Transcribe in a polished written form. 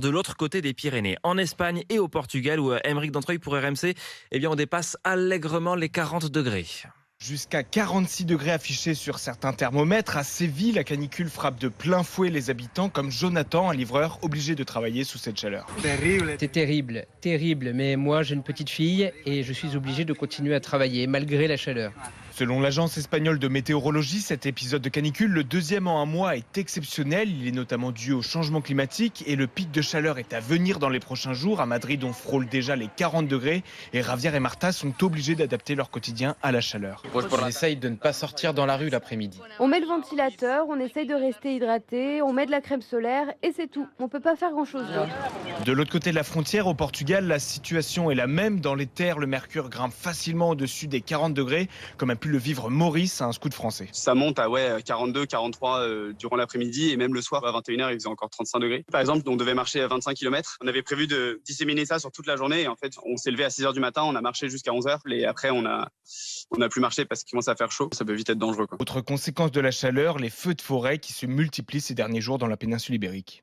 De l'autre côté des Pyrénées, en Espagne et au Portugal, où Aymeric Dantreuil pour RMC, on dépasse allègrement les 40 degrés. Jusqu'à 46 degrés affichés sur certains thermomètres. À Séville, la canicule frappe de plein fouet les habitants, comme Jonathan, un livreur obligé de travailler sous cette chaleur. C'est terrible, terrible, mais moi j'ai une petite fille et je suis obligé de continuer à travailler malgré la chaleur. Selon l'agence espagnole de météorologie, cet épisode de canicule, le deuxième en un mois, est exceptionnel. Il est notamment dû au changement climatique et le pic de chaleur est à venir dans les prochains jours. À Madrid, on frôle déjà les 40 degrés et Javier et Marta sont obligés d'adapter leur quotidien à la chaleur. On essaye de ne pas sortir dans la rue l'après-midi. On met le ventilateur, on essaye de rester hydraté, on met de la crème solaire et c'est tout. On peut pas faire grand-chose d'autre. De l'autre côté de la frontière, au Portugal, la situation est la même. Dans les terres, le mercure grimpe facilement au-dessus des 40 degrés, comme a pu le vivre Maurice, un scout français. Ça monte à 42, 43 durant l'après-midi et même le soir à 21h, il faisait encore 35 degrés. Par exemple, on devait marcher à 25 km. On avait prévu de disséminer ça sur toute la journée et en fait, on s'est levé à 6h du matin, on a marché jusqu'à 11h et après, on a plus marché parce qu'il commence à faire chaud. Ça peut vite être dangereux, quoi. Autre conséquence de la chaleur, les feux de forêt qui se multiplient ces derniers jours dans la péninsule ibérique.